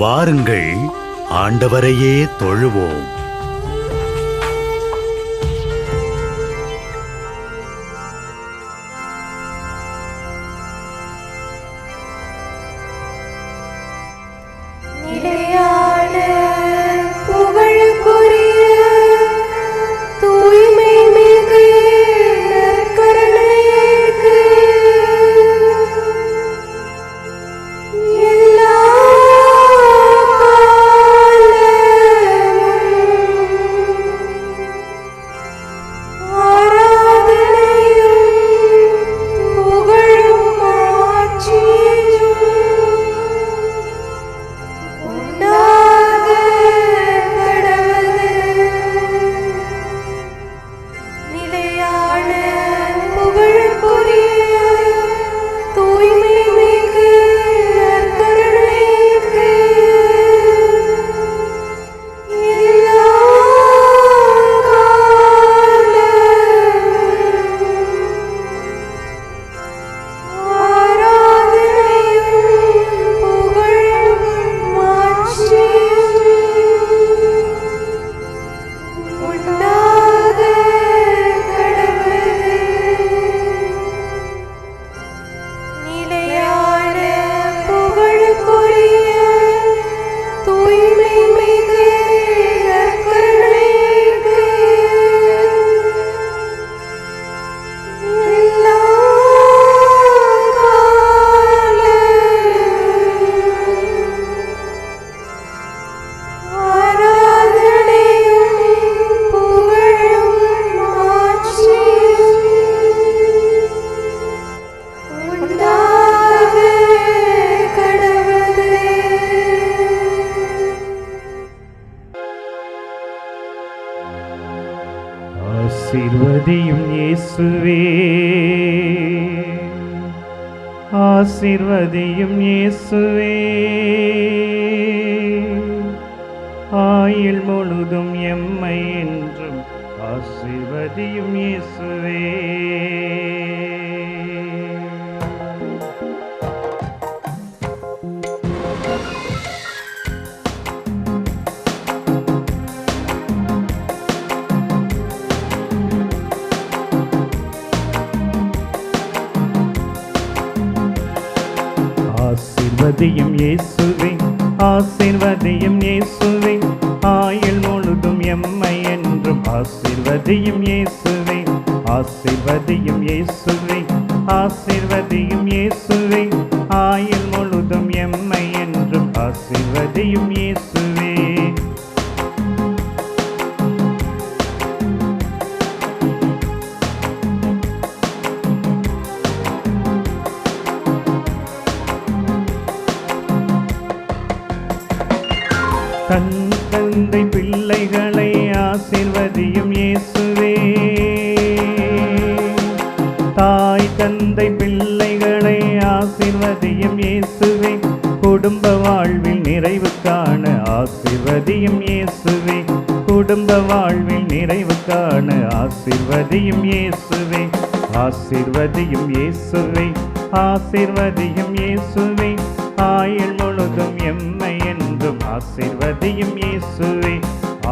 வாருங்கள், ஆண்டவரையே தொழுவோம். ஆசீர்வதியும் இயேசுவே, ஆசீர்வதியும் இயேசுவே, ஆயுள் முழுதும் எம்மை என்றும் ஆசீர்வதியும் இயேசுவே. ஆசீர்வதியும் இயேசுவே, ஆசீர்வதியும் இயேசுவே, ஆயுள் முழுதும் எம்மை என்றும் ஆசீர்வதியும் இயேசுவே. ஆசீர்வதியும் இயேசுவே, ஆசீர்வதியும் இயேசுவே, ஆயுள் முழுதும் எம்மை என்றும் ஆசீர்வதியும் இயேசுவே. தன் தந்தை பிள்ளைகளை ஆசீர்வதியும் இயேசுவே, தாய் தந்தை பிள்ளைகளை ஆசீர்வதியும் இயேசுவே, குடும்ப வாழ்வில் நிறைவு காண ஆசீர்வதியும் இயேசுவே, குடும்ப வாழ்வில் நிறைவு காண ஆசீர்வதியும் இயேசுவே. ஆசீர்வதியும் இயேசுவே, ஆசீர்வதியும் இயேசுவே, ஆயுள் முழுதும் எம்மை என்றும் ஆசீர்வதியும் இயேசுவே.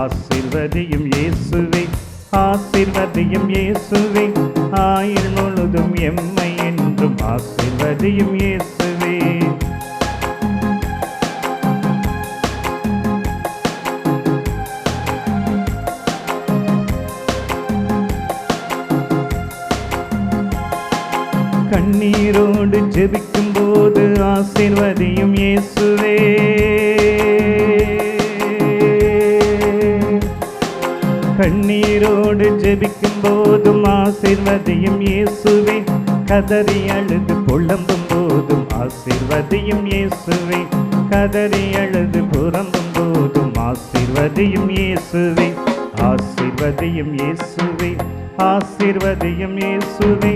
ஆசீர்வதியும் இயேசுவே, ஆசீர்வதியும் இயேசுவே, ஆயுள் முழுதும் எம்மை என்றும் ஆசீர்வதியும் இயேசுவே. கண்ணீரோடு ஜெபிக்கும் போது ஆசீர்வதியும் இயேசுவே, கண்ணீரோடு ஜெபிக்கும் போதும் ஆசீர்வதியும் இயேசுவே, கதறி அழுது புலம்பும் போதும் ஆசீர்வதியும் இயேசுவே, கதறி அழுது புலம்பும் போதும் ஆசீர்வதியும் இயேசுவே. ஆசீர்வதியும் இயேசுவே, ஆசீர்வதியும் இயேசுவே,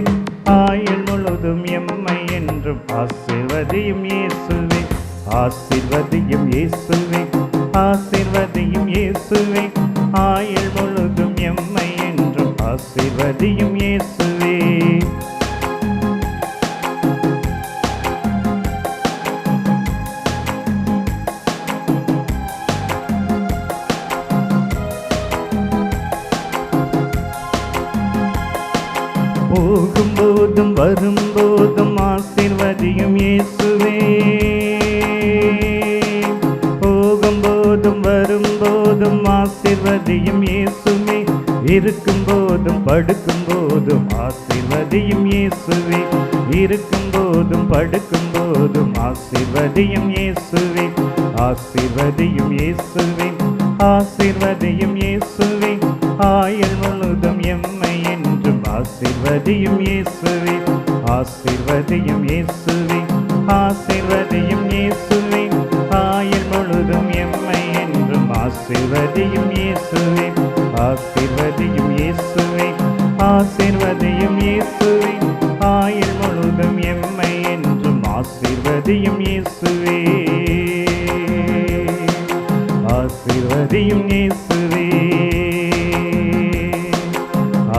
ஆயுள் முழுதும் எம்மை என்றும் ஆசீர்வதியும் இயேசுவே. ஆசீர்வதியும் இயேசுவே, ஆசீர்வதியும் இயேசுவே, ஆயுள் முழுதும் எம்மை என்றும் ஆசீர்வதியும் இயேசுவே. போகும்போதும் வரும்போதும் ஆசீர்வதியும் இயேசுவே. போகும்போதும் வரும்போதும் ஆசீர்வதியும் இயேசுவே. இருக்கும்போதும் படுக்கும்போதும் ஆசீர்வதியும் இயேசுவே. இருக்கும்போதும் படுக்கும்போதும் ஆசீர்வதியும் இயேசுவே. ஆசீர்வதியும் இயேசுவே. ஆசீர்வதியும் இயேசுவே. ஆயுள் முழுதும் எம்மை என்றும் ஆசீர்வதியும் இயேசுவே. ஆசீர்வதியும் இயேசுவே. ஆசீர்வதியும் இயேசுவே. ஆயுள் முழுதும் எம்மை என்றும் ஆசீர்வதியும் இயேசுவே. ஆசீர்வதியும் இயேசுவே. ஆசீர்வதியும் இயேசுவே. ஆயுள் முழுதும் எம்மை என்றும் ஆசீர்வதியும் இயேசுவே. ஆசீர்வதியும் இயேசுவே.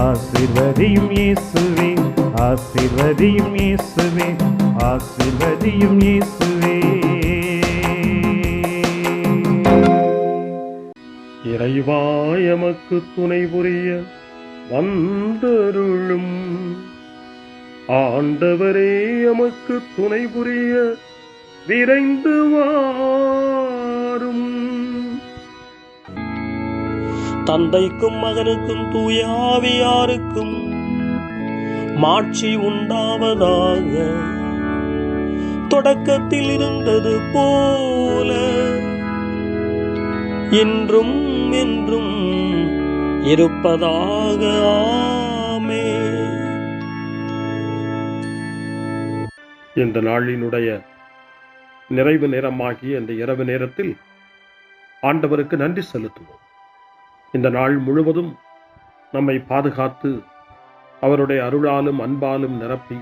ஆசீர்வதியும் இயேசுவே. ஆசீர்வதியும் இயேசுவே. ஆசீர்வதியும் இயேசுவே. இறைவா எமக்கு துணை புரிய வந்தருளும். ஆண்டவரே எமக்கு துணை புரிய விரைந்து வாரும். தந்தைக்கும் மகனுக்கும் தூய ஆவியாருக்கும் மாட்சி உண்டாவதாக. தொடக்கத்தில் இருந்தது போல என்றும் என்றும் இருப்பதாக. ஆமென். இந்த நாளினுடைய நிறைவு நேரமாகிய இந்த இரவு நேரத்தில் ஆண்டவருக்கு நன்றி செலுத்துவோம். இந்த நாள் முழுவதும் நம்மை பாதுகாத்து அவருடைய அருளாலும் அன்பாலும் நிரப்பி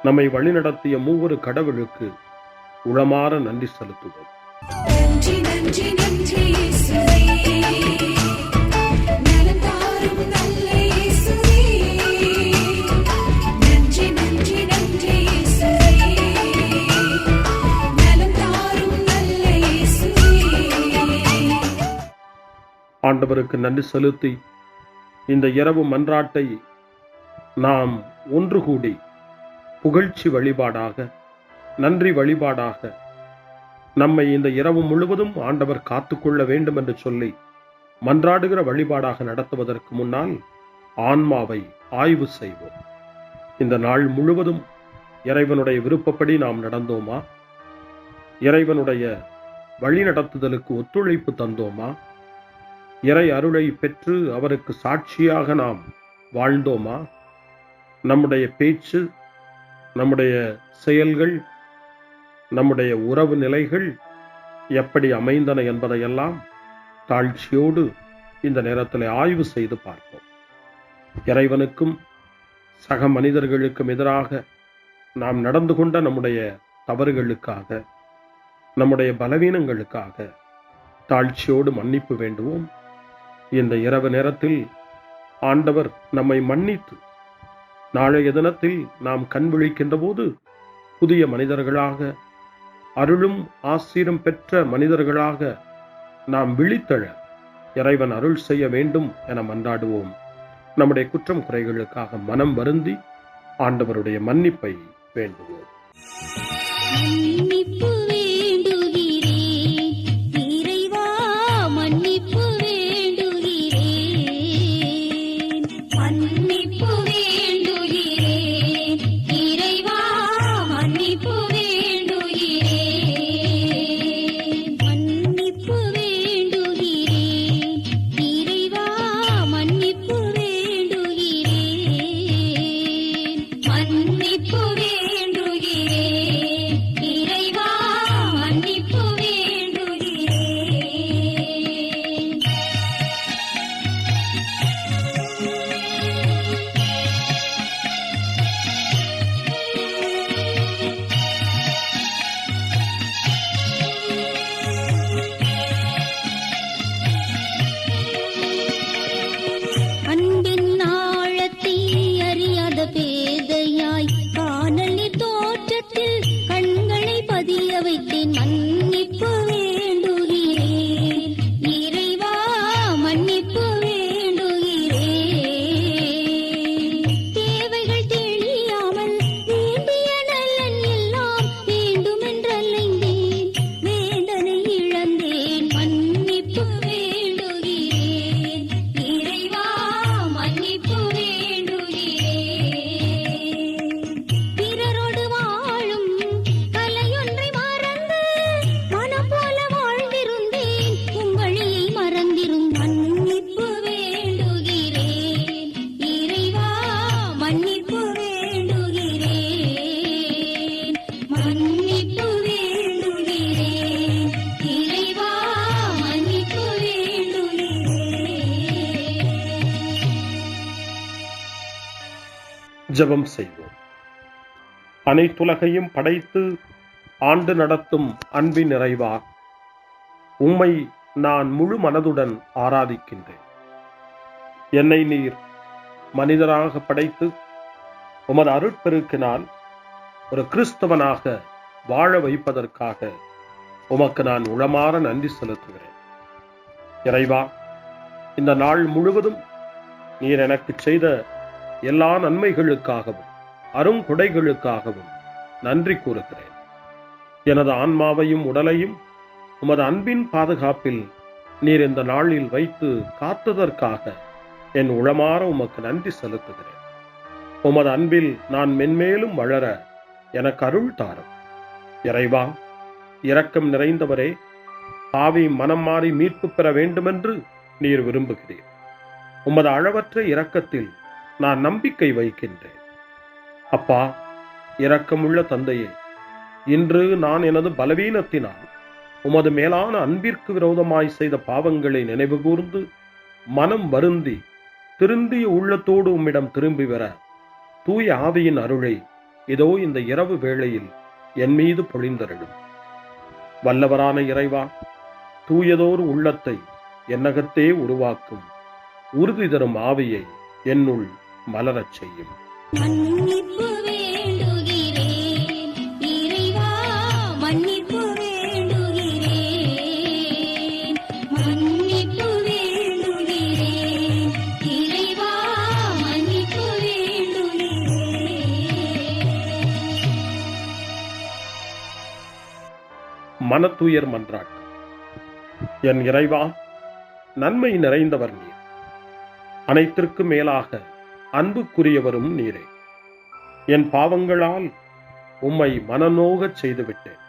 நம்மை வழிநடத்திய மூவொரு கடவுளுக்கு உளமாற நன்றி செலுத்துவோம். நன்றி நன்றி நன்றி இயேசுவே. நலம் தாரும் நல்ல இயேசுவே. நன்றி நன்றி நன்றி இயேசுவே. நலம் தாரும் நல்ல இயேசுவே. ஆண்டவருக்கு நன்றி செலுத்தி இந்த இரவு மன்றாட்டை நாம் ஒன்று கூடி புகழ்ச்சி வழிபாடாக, நன்றி வழிபாடாக நம்மை இந்த இரவு முழுவதும் ஆண்டவர் காத்துக்கொள்ள வேண்டும் என்று சொல்லி மன்றாடுகிற வழிபாடாக நடத்துவதற்கு முன்னால் ஆன்மாவை ஆய்வு செய்வோம். இந்த நாள் முழுவதும் இறைவனுடைய விருப்பப்படி நாம் நடந்தோமா? இறைவனுடைய வழி நடத்துதலுக்கு ஒத்துழைப்பு தந்தோமா? இறை அருளை பெற்று அவருக்கு சாட்சியாக நாம் வாழ்ந்தோமா? நம்முடைய பேச்சு, நம்முடைய செயல்கள், நம்முடைய உறவு நிலைகள் எப்படி அமைந்தன என்பதையெல்லாம் தாழ்ச்சியோடு இந்த நேரத்தில் ஆய்வு செய்து பார்ப்போம். இறைவனுக்கும் சக மனிதர்களுக்கும் எதிராக நாம் நடந்து கொண்ட நம்முடைய தவறுகளுக்காக, நம்முடைய பலவீனங்களுக்காக தாழ்ச்சியோடு மன்னிப்பு வேண்டுவோம். இந்த இரவு நேரத்தில் ஆண்டவர் நம்மை மன்னித்து நாளைய தினத்தில் நாம் கண் விழிக்கின்ற போது புதிய மனிதர்களாக, அருளும் ஆசீரும் பெற்ற மனிதர்களாக நாம் விழித்தெழ இறைவன் அருள் செய்ய வேண்டும் என மன்றாடுவோம். நம்முடைய குற்றம் குறைகளுக்காக மனம் வருந்தி ஆண்டவருடைய மன்னிப்பை வேண்டுவோம். மன்னிப்பு வேண்டுகிறேன் இறைவா, மன்னிப்பு வேண்டுகிறேன். மன்னிப்பு வேண்டுகிறேன் இறைவா, மன்னிப்பு வேண்டுகிறேன். மன்னிப்பு வேண்டுகிறேன் இறைவா, மன்னிப்பு வேண்டுகிறேன். மன்னிப்பு வேண்டுகிறேன் இறைவா, மன்னிப்பு வேண்டுகிறேன். அன்பின் ஆழத்தை அறியாத பேதையாய் காணலின் தோற்றத்தில் கண்களை பதிய வைத்தேன். மன்னிப்பு வேண்டுகிறேன் இறைவா, மன்னிப்பு வேண்டுகிறேன். தேவைகள் ஜெபம் செய்வோம். அனைத்துலகையும் படைத்து ஆண்டு நடத்தும் அன்பின் நிறைவா, உம்மை நான் முழு மனதுடன் ஆராதிக்கின்றேன். என்னை நீர் மனிதராக படைத்து உமது அருட்பெருக்கினால் ஒரு கிறிஸ்தவனாக வாழ வைப்பதற்காக உமக்கு நான் உளமாற நன்றி செலுத்துகிறேன். இறைவா, இந்த நாள் முழுவதும் நீர் எனக்கு செய்த எல்லா நன்மைகளுக்காகவும் அருங்கொடைகளுக்காகவும் நன்றி கூறுகிறேன். எனது ஆன்மாவையும் உடலையும் உமது அன்பின் பாதுகாப்பில் நீர் இந்த நாளில் வைத்து காத்ததற்காக என் உளமாற உமக்கு நன்றி செலுத்துகிறேன். உமது அன்பில் நான் மென்மேலும் வளர எனக்கு அருள் தாரும். இறைவா, இரக்கம் நிறைந்தவரே, பாவி மனம் மாறி மீட்பு பெற வேண்டுமென்று நீர் விரும்புகிறீர். உமது அளவற்ற இரக்கத்தில் நான் நம்பிக்கை வைக்கின்றேன். அப்பா, இரக்கமுள்ள தந்தையே, இன்று நான் எனது பலவீனத்தினால் உமது மேலான அன்பிற்கு விரோதமாய் செய்த பாவங்களை நினைவு கூர்ந்து மனம் வருந்தி திருந்திய உள்ளத்தோடு உம்மிடம் திரும்பி வர தூய ஆவியின் அருளை இதோ இந்த இரவு வேளையில் என் மீது பொழிந்தருளும். வல்லவரான இறைவா, தூயதோர் உள்ளத்தை என்னகத்தே உருவாக்கும் உறுதி தரும் ஆவியை என்னுள் மலரச் செய்யும். மன்னிப்பு வேண்டுகிறேன் இறைவா, மன்னிப்பு வேண்டுகிறேன், மன்னிப்பு வேண்டுகிறேன் இறைவா, மன்னிப்பு வேண்டுகிறேன். மனத்துயர் மன்றாட்டு. என் இறைவா, நன்மை நிறைந்தவர் நீர், அனைத்திற்கும் மேலாக அன்புக்குரியவரும் நீரே. என் பாவங்களால் உம்மை மனநோகச் செய்துவிட்டேன்.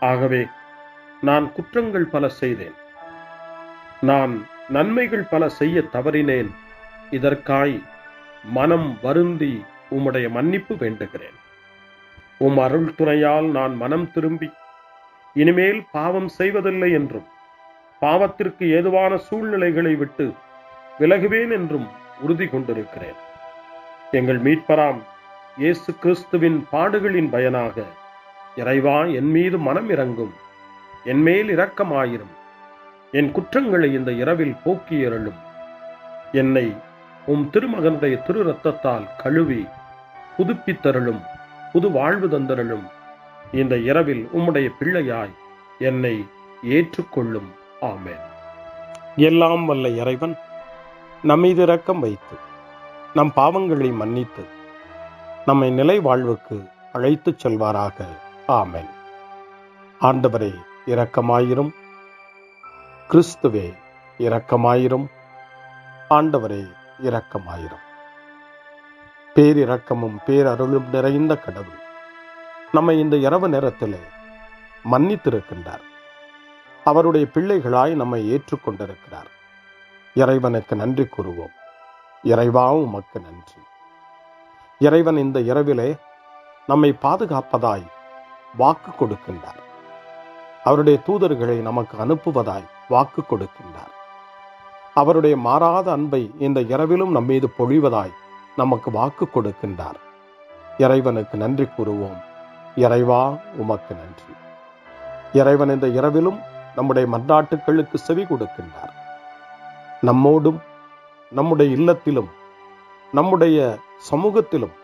ஆகவே நான் குற்றங்கள் பல செய்தேன். நான் நன்மைகள் பல செய்ய தவறினேன். இதற்காய் மனம் வருந்தி உம்முடைய மன்னிப்பு வேண்டுகிறேன். உம் அருள் துணையால் நான் மனம் திரும்பி இனிமேல் பாவம் செய்வதில்லை என்றும் பாவத்திற்கு ஏதுவான சூழ்நிலைகளை விட்டு விலகுவேன் என்றும் உறுதி கொண்டிருக்கிறேன். எங்கள் மீட்பராம் இயேசு கிறிஸ்துவின் பாடுகளின் பயனாக இறைவா, என் மீது மனம் இறங்கும், என் மேல் இரக்கமாயிரும். என் குற்றங்களை இந்த இரவில் போக்கி அருளும். என்னை உம் திருமகனுடைய திரு இரத்தத்தால் கழுவி புதுப்பித்தருளும், புது வாழ்வு தந்தருளும். இந்த இரவில் உம்முடைய பிள்ளையாய் என்னை ஏற்றுக்கொள்ளும். ஆமென். எல்லாம் வல்ல இறைவன் நம்மீது இரக்கம் வைத்து நம் பாவங்களை மன்னித்து நம்மை நிலை வாழ்வுக்கு அழைத்துச் செல்வாராக. ஆமென். ஆண்டவரே இரக்கமாயிரும். கிறிஸ்துவே இரக்கமாயிரும். ஆண்டவரே இரக்கமாயிரும். பேரிரக்கமும் பேரருளும் நிறைந்த கடவுள் நம்மை இந்த இரவு நேரத்திலே மன்னித்திருக்கின்றார். அவருடைய பிள்ளைகளாய் நம்மை ஏற்றுக்கொண்டிருக்கிறார். இறைவனுக்கு நன்றி கூறுவோம். இறைவா, உமக்கு நன்றி. இறைவன் இந்த இரவிலே நம்மை பாதுகாப்பதாய் வாக்கு கொடுக்கின்றார். அவருடைய தூதர்களை நமக்கு அனுப்புவதாய் வாக்கு கொடுக்கின்றார். அவருடைய மாறாத அன்பை இந்த இரவிலும் நம்மீது பொழிவதாய் நமக்கு வாக்கு கொடுக்கின்றார். இறைவனுக்கு நன்றி கூறுவோம். இறைவா, உமக்கு நன்றி. இறைவன் இந்த இரவிலும் நம்முடைய மன்றாட்டுக்களுக்கு செவி கொடுக்கின்றார். நம்மோடும் நம்முடைய இல்லத்திலும் நம்முடைய சமூகத்திலும்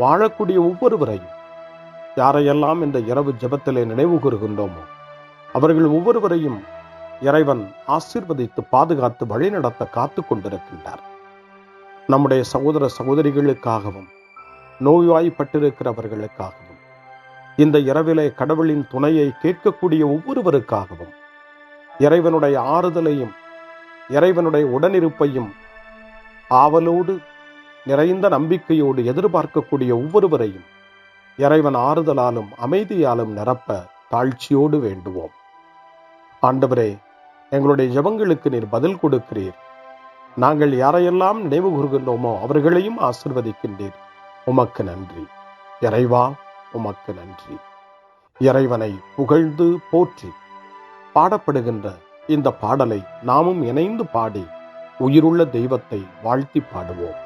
வாழக்கூடிய ஒவ்வொருவரையும், யாரையெல்லாம் இந்த இரவு ஜெபத்திலே நினைவு கூறுகின்றோமோ அவர்கள் ஒவ்வொருவரையும் இறைவன் ஆசீர்வதித்து பாதுகாத்து வழிநடத்த காத்து கொண்டிருக்கின்றார். நம்முடைய சகோதர சகோதரிகளுக்காகவும் நோய்வாய்ப்பட்டிருக்கிறவர்களுக்காகவும் இந்த இரவிலே கடவுளின் துணையை கேட்கக்கூடிய ஒவ்வொருவருக்காகவும் இறைவனுடைய ஆறுதலையும் இறைவனுடைய உடனிருப்பையும் ஆவலோடு நிறைந்த நம்பிக்கையோடு எதிர்பார்க்கக்கூடிய ஒவ்வொருவரையும் இறைவன் ஆறுதலாலும் அமைதியாலும் நிரப்ப தாழ்ச்சியோடு வேண்டுவோம். ஆண்டவரே, எங்களுடைய ஜெபங்களுக்கு நீர் பதில் கொடுக்கிறீர். நாங்கள் யாரையெல்லாம் நினைவு கூறுகின்றோமோ அவர்களையும் ஆசீர்வதிக்கின்றீர். உமக்கு நன்றி. இறைவா, உமக்கு நன்றி. இறைவனை புகழ்ந்து போற்றி பாடப்படுகின்ற இந்த பாடலை நாமும் இணைந்து பாடி உயிருள்ள தெய்வத்தை வாழ்த்தி பாடுவோம்.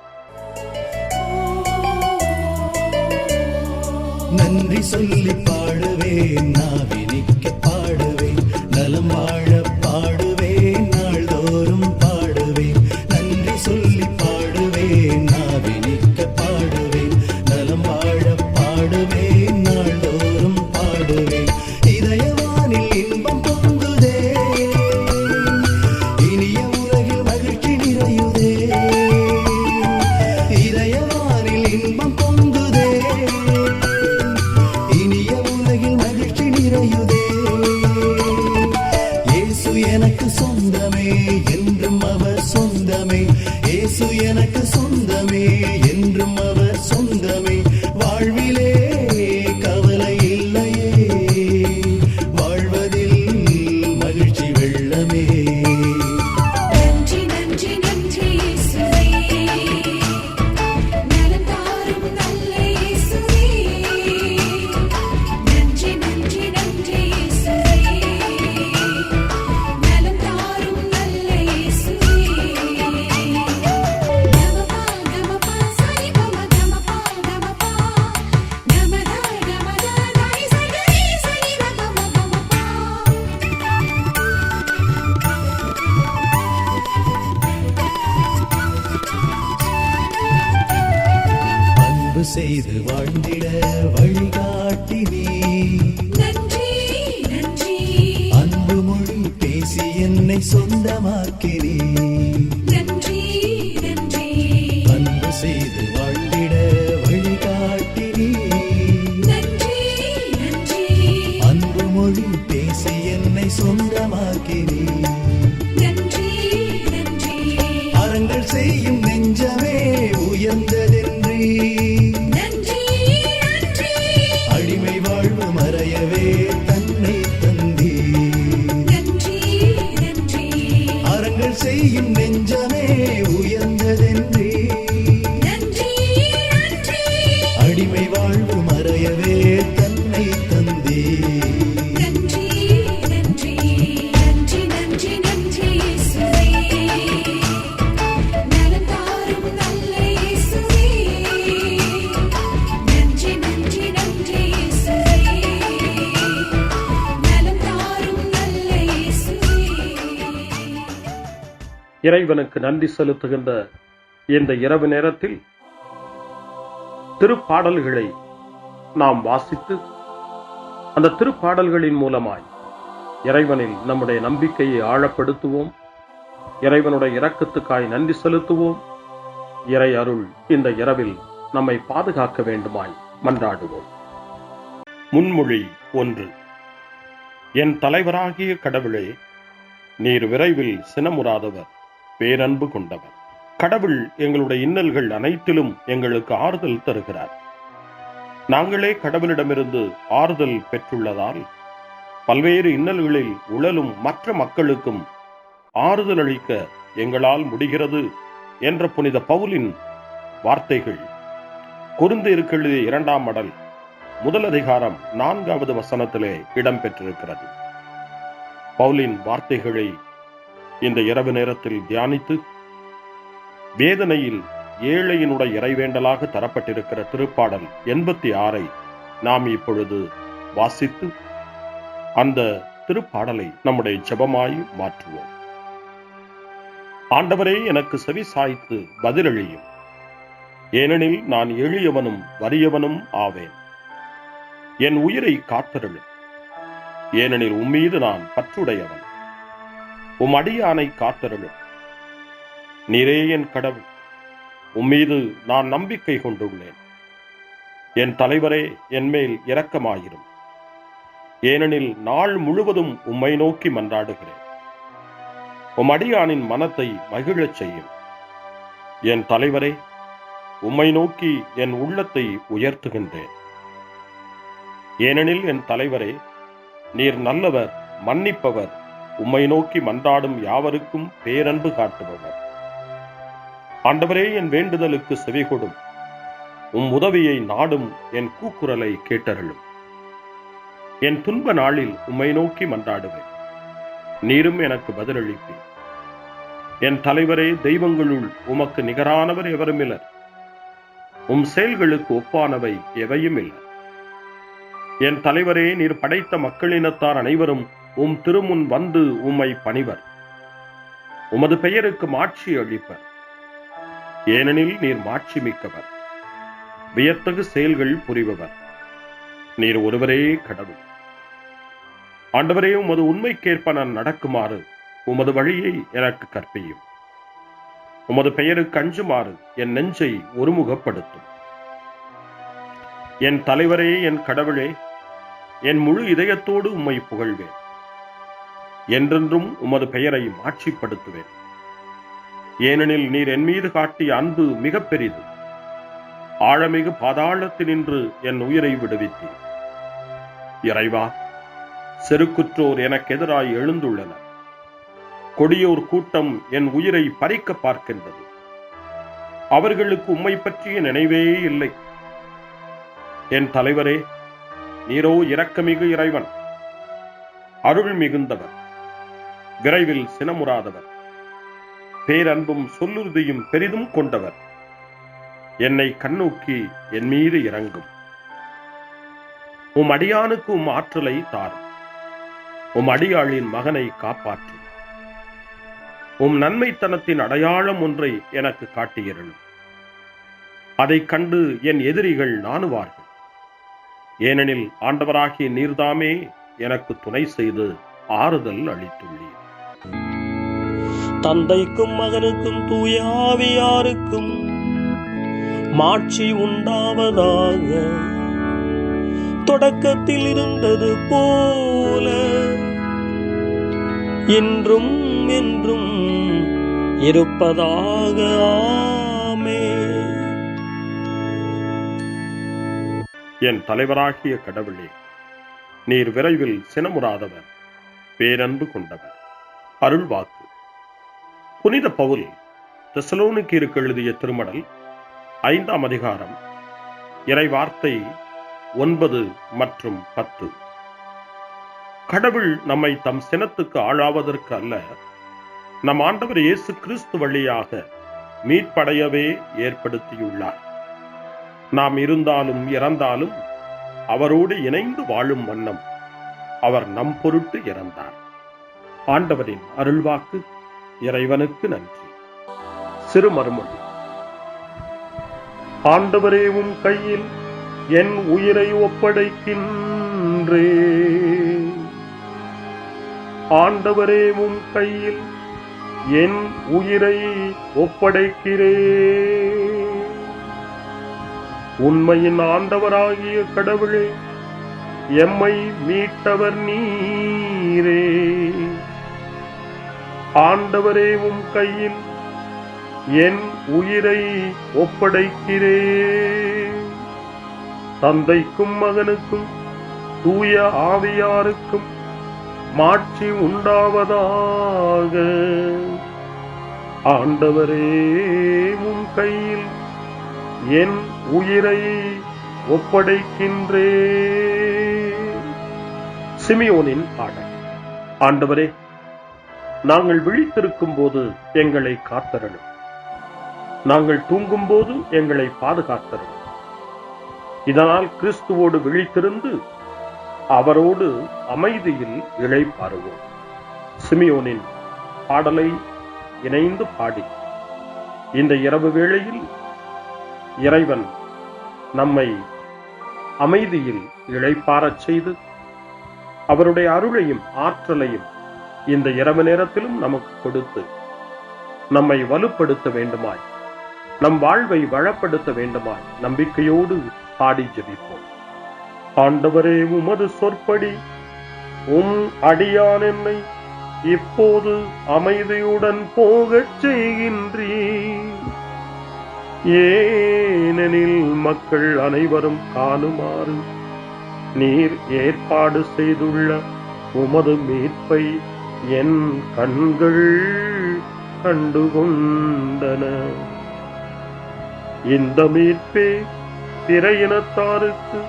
நன்றி சொல்லி பாடுவேன், நாவினிக்க பாடுவேன், நலம் வாழ பாடுவேன், நாள்தோறும் பாடுவேன். நன்றி சொல்லி பாடுவேன், நாவினிக்க பாடுவேன், நலம் வாழ பாடுவேன், நாள்தோறும் பாடுவேன். இதயவானில் இன்பம் பொங்குதே, இனிய உலகில் மகிழ்ச்சி நிறையுதே. இதயவானில் இன்பம் பொங்குதே, இனிய உலகில் மகிழ்ச்சி நிறையுதே. இயேசு எனக்கு சொந்தமே, என்றும் அவர் சொந்தமே. இயேசு எனக்கு சொந்தமே, என்றும் அவர் சொந்தமே. வாழ்விலே கவலை இல்லையே, வாழ்வதில் மகிழ்ச்சி வெள்ளமே. நன்றி நன்றி நன்றி இயேசுவே, நலம் தாரும் நல்ல இயேசுவே. நன்றி நன்றி நன்றி இயேசுவே, நலம் தாரும் நல்ல இயேசுவே. நமபா நமபா சரி பம நமபா நமபா, நமதா நமதா நாய் சரி சரி நமபா நமபா. அன்பு செய்து வாழ்ந்திட வழிகாட்டி நீ, நன்றி நன்றி அன்பு மொழி பேசி என்னை சொந்தமாக்கி நீ. நன்றி நன்றி அன்பு செய்து வாழ்ந்திட வழிகாட்டி நீ, நன்றி நன்றி அன்பு மொழி பேசி என்னை சொந்தமாக்கி நீ. நன்றி நன்றி அறங்கள் செய்யும் நெஞ்சமே உயர்ந்ததென்றி, நன்றி நன்றி அடிமை வாழ்வு மறையவே தன்னை தந்தி. நன்றி நன்றி அறங்கள் செய்யும் நெஞ்சமே உயர்ந்ததென்றி, நன்றி நன்றி அடிமை வாழ்வு மறையவே தன்னை தந்தி. நன்றி நன்றி நன்றி நன்றி நன்றி இயேசுவே, நலம் தாரும் நல்ல இயேசுவே. நன்றி நன்றி நன்றி இயேசுவே, நலம் தாரும் நல்ல இயேசுவே. இறைவனுக்கு நன்றி செலுத்துகின்ற இந்த இரவு நேரத்தில் திருப்பாடல்களை நாம் வாசித்து அந்த திருப்பாடல்களின் மூலமாய் இறைவனில் நம்முடைய நம்பிக்கையை ஆழப்படுத்துவோம். இறைவனுடைய இரக்கத்துக்காய் நன்றி செலுத்துவோம். இறை அருள் இந்த இரவில் நம்மை பாதுகாக்க வேண்டுமாய் மன்றாடுவோம். முன்மொழி 1. என் தலைவராகிய கடவுளே, நீர் விரைவில் சினமுறாதவர், பேரன்பு கொண்டவர். கடவுள் எங்களுடைய இன்னல்கள் அனைத்திலும் எங்களுக்கு ஆறுதல் தருகிறார். நாங்களே கடவுளிடமிருந்து ஆறுதல் பெற்றுள்ளதால் பல்வேறு இன்னல்களில் உழலும் மற்ற மக்களுக்கும் ஆறுதல் அளிக்க எங்களால் முடிகிறது என்ற புனித பவுலின் வார்த்தைகள் கொரிந்தியருக்கு எழுதிய 2ஆம் மடல் 1 அதிகாரம் 4வது வசனத்திலே இடம்பெற்றிருக்கிறது. பவுலின் வார்த்தைகளை இந்த இரவு நேரத்தில் தியானித்து வேதனையில் ஏழையினுடைய இறைவேண்டலாக தரப்பட்டிருக்கிற திருப்பாடல் 86 நாம் இப்பொழுது வாசித்து அந்த திருப்பாடலை நம்முடைய ஜெபமாய் மாற்றுவோம். ஆண்டவரே, எனக்கு செவி சாய்த்து பதிலளியும், ஏனெனில் நான் எளியவனும் வறியவனும் ஆவேன். என் உயிரை காத்தருளும், ஏனெனில் உம்மீது நான் பற்றுடையவன். உம் அடியானை காத்தருளும். நீரே என் கடவுள், உம்மீது நான் நம்பிக்கை கொண்டுள்ளேன். என் தலைவரே, என் மேல் இரக்கமாயிரும், ஏனெனில் நாள் முழுவதும் உம்மை நோக்கி மன்றாடுகிறேன். உம் அடியானின் மனத்தை மகிழச் செய்யும். என் தலைவரே, உம்மை நோக்கி என் உள்ளத்தை உயர்த்துகின்றேன். ஏனெனில் என் தலைவரே, நீர் நல்லவர், மன்னிப்பவர், உம்மை நோக்கி மன்றாடும் யாவருக்கும் பேரன்பு காட்டுபவர். ஆண்டவரே, என் வேண்டுதலுக்கு செவிகொடும். உம் உதவியை நாடும் என் கூக்குரலை கேட்டருளும். என் துன்ப நாளில் உம்மை நோக்கி மன்றாடுவேன், நீரும் எனக்கு பதிலளிப்பீர். என் தலைவரே, தெய்வங்களுள் உமக்கு நிகரானவர் எவருமில்லர். உம் செயல்களுக்கு ஒப்பானவை எவையும் இல்லை. என் தலைவரே, நீர் படைத்த மக்களினத்தார் அனைவரும் உம் திருமுன் வந்து உம்மை பணிவர். உமது பெயருக்கு மாட்சி அளிப்பர். ஏனெனில் நீர் மாட்சி மிக்கவர், வியத்தகு செயல்கள் புரிபவர். நீர் ஒருவரே கடவுள். ஆண்டவரே, உமது உண்மைக்கேற்ப நான் நடக்குமாறு உமது வழியை எனக்கு கற்பியும். உமது பெயருக்கு அஞ்சுமாறு என் நெஞ்சை ஒருமுகப்படுத்தும். என் தலைவரே, என் கடவுளே, என் முழு இதயத்தோடு உம்மை புகழ்வேன். என்றென்றும் உமது பெயரை மாட்சிப்படுத்துவேன். ஏனெனில் நீர் என் மீது காட்டிய அன்பு மிக பெரிது. ஆழமிகு பாதாளத்தினின்று என் உயிரை விடுவித்தீர். இறைவா, செருக்குற்றோர் எனக்கு எதிராய் எழுந்துள்ளனர். கொடியோர் கூட்டம் என் உயிரை பறிக்க பார்க்கின்றது. அவர்களுக்கு உம்மை பற்றிய நினைவே இல்லை. என் தலைவரே, நீரோ இரக்கமிகு இறைவன், அருள் மிகுந்தவர், விரைவில் சினமுறாதவர், பேரன்பும் சொல்லுறுதியும் பெரிதும் கொண்டவர். என்னை கண்ணோக்கி என் மீது இறங்கும். உம் அடியானுக்கு உம் ஆற்றலை தாரும். உம் அடியாளின் மகனை காப்பாற்றும். உம் நன்மைத்தனத்தின் அடையாளம் ஒன்றை எனக்கு காட்டியருளும். அதைக் கண்டு என் எதிரிகள் நாணுவார்கள். ஏனெனில் ஆண்டவராகிய நீர்தாமே எனக்கு துணை செய்து ஆறுதல் அளித்துள்ளீர். தந்தைக்கும் மகனுக்கும் தூய ஆவியாருக்கும் மாட்சி உண்டாவதாக. தொடக்கத்தில் இருந்தது போல இன்றும் என்றும் இருப்பதாக. ஆமென். என் தலைவராகிய கடவுளே, நீர் விரைவில் சினமுறாதவர், பேரன்பு கொண்டவர். அருள்வாக்கு. புனித பவுல் தெசலோனிக்கேயருக்கு எழுதிய திருமடல் 5ஆம் அதிகாரம் இறைவார்த்தை 9 மற்றும் 10. கடவுள் நம்மை தம் சினத்துக்கு ஆளாவதற்கு அல்ல, நம் ஆண்டவர் இயேசு கிறிஸ்து வழியாக மீட்படையவே ஏற்படுத்தியுள்ளார். நாம் இருந்தாலும் இறந்தாலும் அவரோடு இணைந்து வாழும் வண்ணம் அவர் நம் பொருட்டு இறந்தார். ஆண்டவரின் அருள்வாக்கு. இறைவனுக்கு நன்றி. சிறு மறுமொழி. ஆண்டவரே, உம் கையில் என் உயிரை ஒப்படைக்கின்றே. ஆண்டவரே, உம் கையில் என் உயிரை ஒப்படைக்கிறே. உண்மையின் ஆண்டவராகிய கடவுளே, எம்மை மீட்டவர் நீரே. ஆண்டவரே, உம் கையில் என் உயிரை ஒப்படைக்கிறே. தந்தைக்கும் மகனுக்கும் தூய ஆவியாருக்கும் மாட்சி உண்டாவதாக. ஆண்டவரே, உம் கையில் என் உயிரை ஒப்படைக்கின்றே. சிமியோனின் பாடல். ஆண்டவரே, நாங்கள் விழித்திருக்கும் போது எங்களை காத்தருளும். நாங்கள் தூங்கும் போது எங்களை பாதுகாத்தருளும். இதனால் கிறிஸ்துவோடு விழித்திருந்து அவரோடு அமைதியில் இளைப்பாறுவோம். சிமியோனின் பாடலை இணைந்து பாடி இந்த இரவு வேளையில் இறைவன் நம்மை அமைதியில் இளைப்பாறச் செய்து அவருடைய அருளையும் ஆற்றலையும் இந்த இரவு நேரத்திலும் நமக்கு கொடுத்து நம்மை வலுப்படுத்த வேண்டுமாய், நம் வாழ்வை வளப்படுத்த வேண்டுமாய் நம்பிக்கையோடு பாடி ஜெபிப்போம். ஆண்டவரே, உமது சொற்படி உம் அடியான் என்னை இப்போது அமைதியுடன் போகச் செய்கின்றீர். ஏனெனில் மக்கள் அனைவரும் காணுமாறு நீர் ஏற்பாடு செய்துள்ள உமது மீட்பை என் கண்கள் கண்டுகொண்டன. இந்த மீட்பே பிற இனத்தாருக்கு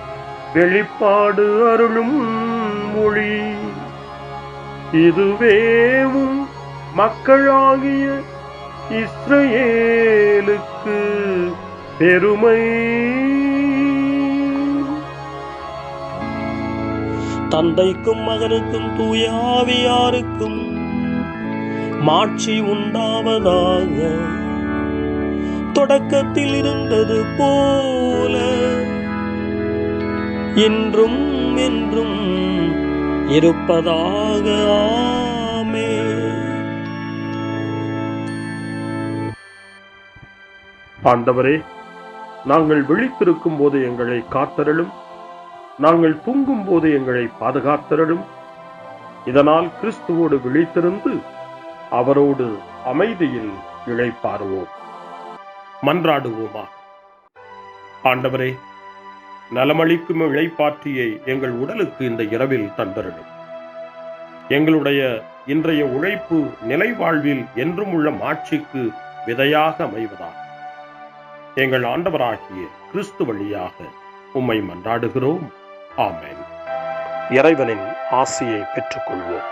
வெளிப்பாடு அருளும் மொழி. இதுவேவும் மக்களாகிய இஸ்ரவேலுக்கு பெருமை. தந்தைக்கும் மகனுக்கும் தூய ஆவியாருக்கும் மாட்சி உண்டாவதாக. தொடக்கத்தில் இருந்தது போல இன்றும் என்றும் இருப்பதாக. ஆமென். ஆண்டவரே, நாங்கள் விழித்திருக்கும் போது எங்களை காத்தருளும், நாங்கள் தூங்கும் போது எங்களை பாதுகாத்தருளும். இதனால் கிறிஸ்துவோடு விழித்திருந்து அவரோடு அமைதியில் இளைப்பாறுவோம். மன்றாடுவோமா. ஆண்டவரே, நலமளிக்கும் இளைப்பாற்றியை எங்கள் உடலுக்கு இந்த இரவில் தந்தருளும். எங்களுடைய இன்றைய உழைப்பு நிலை வாழ்வில் என்றும் உள்ள மாட்சிக்கு விதையாக அமைவதாக எங்கள் ஆண்டவராகிய கிறிஸ்து வழியாக உம்மை மன்றாடுகிறோம். ஆமென். இறைவனின் ஆசியை பெற்றுக்கொள்வோம்.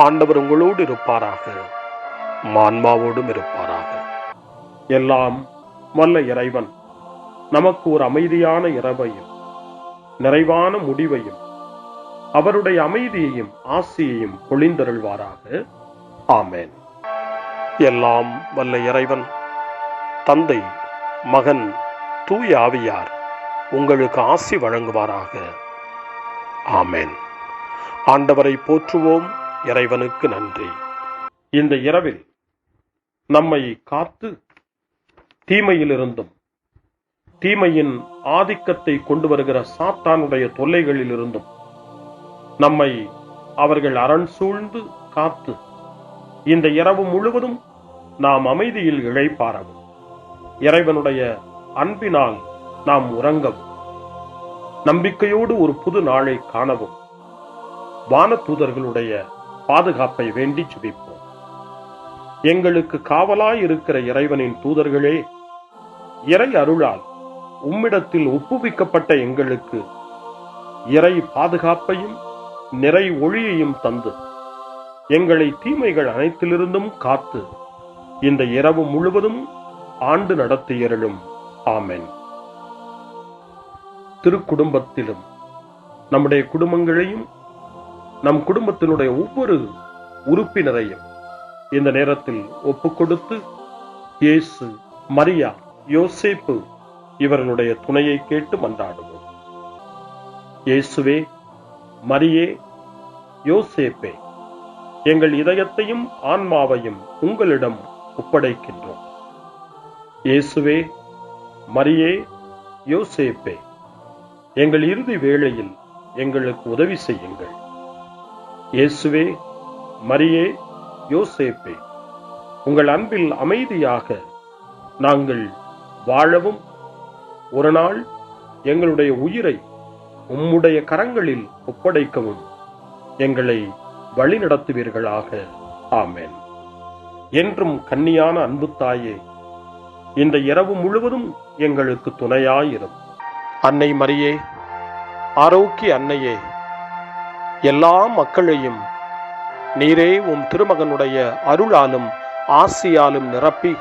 ஆண்டவர் உங்களோடு இருப்பாராக, ஆன்மாவோடும் இருப்பாராக. எல்லாம் வல்ல இறைவன் நமக்கு ஒரு அமைதியான இரவையும் நிறைவான முடிவையும் அவருடைய அமைதியையும் ஆசியையும் பொழிந்தருள்வாராக. ஆமென். எல்லாம் வல்ல இறைவன் தந்தை, மகன், தூய ஆவியார் உங்களுக்கு ஆசி வழங்குவாராக. ஆமென். ஆண்டவரை போற்றுவோம். இறைவனுக்கு நன்றி. இந்த இரவில் நம்மை காத்து தீமையிலிருந்தும் தீமையின் ஆதிக்கத்தை கொண்டு வருகிற சாத்தானுடைய தொல்லைகளிலிருந்தும் நம்மை அவர்கள் அரண் சூழ்ந்து காத்து இந்த இரவு முழுவதும் நாம் அமைதியில் இளைப்பாறவும், இறைவனுடைய அன்பினால் நாம் உறங்கவும், நம்பிக்கையோடு ஒரு புது நாளை காணவும் வானதூதர்களுடைய பாதுகாப்பை வேண்டி ஜெபிப்போம். எங்களுக்கு காவலாய் இருக்கிற இறைவனின் தூதர்களே, இறை அருளால் உம்மிடத்தில் ஒப்புவிக்கப்பட்ட எங்களுக்கு இறை பாதுகாப்பையும் நிறை ஒளியையும் தந்து எங்களை தீமைகள் அனைத்திலிருந்தும் காத்து இந்த இரவு முழுவதும் ஆண்டு நடத்தியருளும். ஆமென். திருக்குடும்பத்திலும் நம்முடைய குடும்பங்களையும் நம் குடும்பத்தினுடைய ஒவ்வொரு உறுப்பினரையும் இந்த நேரத்தில் ஒப்புக்கொடுத்து இயேசு, மரியா, யோசேப்பு இவர்களுடைய துணையை கேட்டு மன்றாடுவோம். இயேசுவே, மரியே, யோசேப்பே, எங்கள் இதயத்தையும் ஆன்மாவையும் உங்களிடம் ஒப்படைக்கின்றோம். இயேசுவே, மரியே, யோசேப்பே, எங்கள் இறுதி வேளையில் எங்களுக்கு உதவி செய்யுங்கள். இயேசுவே, மரியே, யோசேப்பே, உங்கள் அன்பில் அமைதியாக நாங்கள் வாழவும் ஒரு நாள் எங்களுடைய உயிரை உம்முடைய கரங்களில் ஒப்படைக்கவும் எங்களை வழிநடத்துவீர்களாக. ஆமென். என்றும் கன்னியான அன்பு தாயே, இந்த இரவு முழுவதும் எங்களுக்கு துணையாயிரும். அன்னை மரியே, ஆரோக்கிய அன்னையே, எல்லா மக்களையும் நீரே உம் திருமகனுடைய அருளாலும் ஆசியாலும் நிரப்பி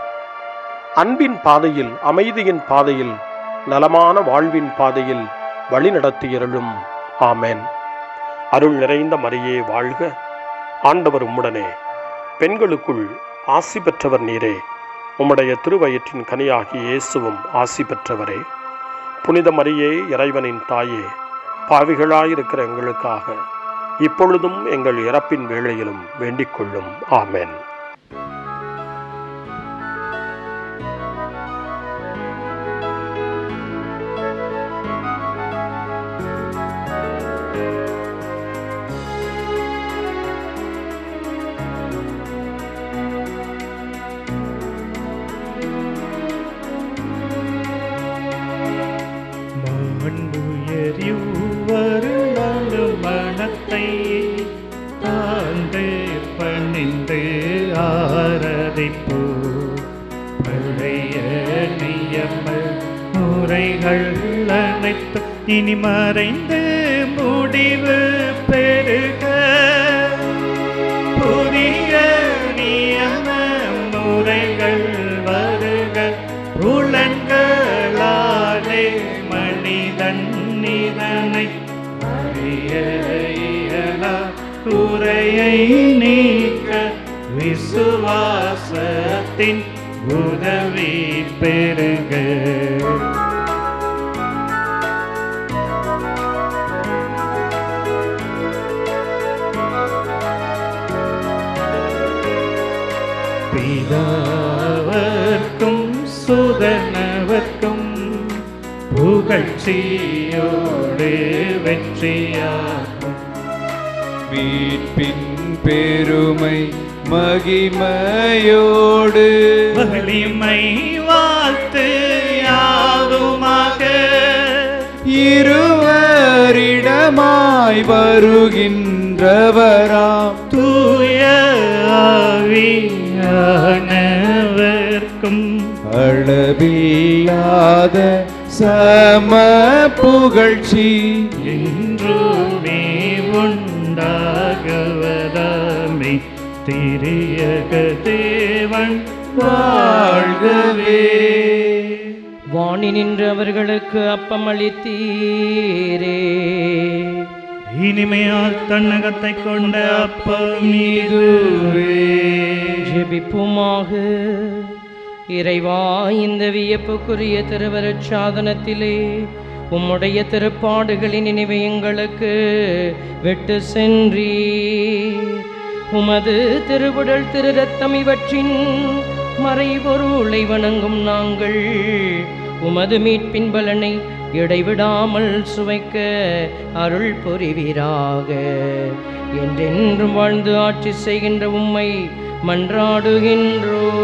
அன்பின் பாதையில், அமைதியின் பாதையில், நலமான வாழ்வின் பாதையில் வழிநடத்தியருளும். ஆமென். அருள் நிறைந்த மரியே வாழ்க, ஆண்டவர் உம்முடனே, பெண்களுக்குள் ஆசி பெற்றவர் நீரே, உம்முடைய திருவயிற்றின் கனியாகிய இயேசுவும் ஆசி பெற்றவரே. புனித மரியே, இறைவனின் தாயே, பாவிகளாயிருக்கிற எங்களுக்காக இப்பொழுதும் எங்கள் இறப்பின் வேளையிலும் வேண்டிக் கொள்ளும். ஆமென். மனத்தை தாழ்ந்து பணிந்து ஆராதிப்போ, பழைய நியம முறைகள் அனைத்து இனி மறைந்து முடிவு பெறுக. புதிய நியம முறைகள் வருக. புலன்களாலே மனிதன் இதனை அறிய குறையை நீக்க விசுவாசத்தின் உதவி பெறுக. பிதாவர்க்கும் சுதனவர்க்கும் புகழ்ச்சியோடு வெற்றியாகும். மீட்பின் பெருமை மகிமையோடு வலிமை வாழ்த்து யாதுமாக இருவரிடமாய் வருகின்றவராம் தூய ஆவியானவர்க்கும் அளவில்லாத சம புகழ்ச்சி என்றுமே உண்டாகவதாமே. திரியக தேவன் வாழ்கவே. வாணி நின்று அவர்களுக்கு அப்பம் அளித்தீரே. இனிமையால் தன்னகத்தை கொண்ட அப்பம் இதுவே. ஜெபிப்புமாக. இறைவா, இந்த வியப்புக்குரிய திருவருட் சாதனத்திலே உம்முடைய திருப்பாடுகளின் நினைவை எங்களுக்கு விட்டு சென்றீர். உமது திருவுடல் திரு ரத்தம் இவற்றின் மறைபொருளை வணங்கும் நாங்கள் உமது மீட்பின் பலனை இடைவிடாமல் சுவைக்க அருள் புரிவீராக. என்றென்றும் வாழ்ந்து ஆட்சி செய்கின்ற உம்மை மன்றாடுகின்றோம்.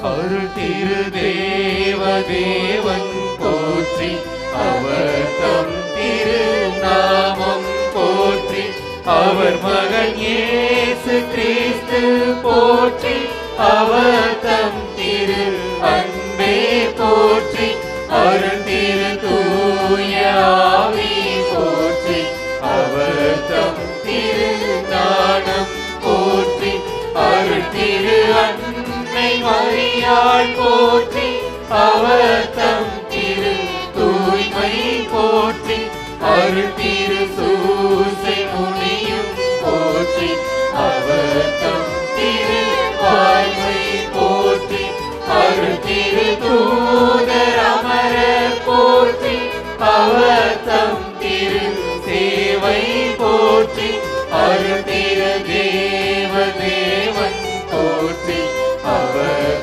அருள் திரு தேவன் போற்றி, அவர் தம் திரு நாமம் போற்றி, அவர் மகன் இயேசு கிறிஸ்து போற்றி, அவர் தம் திரு அன்பே போற்றி, அருள் திரு தூய ஆவி போற்றி, அவர் தம் திரு ஞானம் போற்றி, அருள் திரு அன்னை மரியாள் போற்றி, அவர் தம் திரு தூய்மை போற்றி, அருள் திரு சூசை முனியும் போற்றி, அவர் தம் திரு வாய்மை போற்றி, அருள் திரு தூதர் அமரர் போற்றி, அவர் தம் திரு சேவை போற்றி, அருள் திரு தேவன் போற்றி, அவர்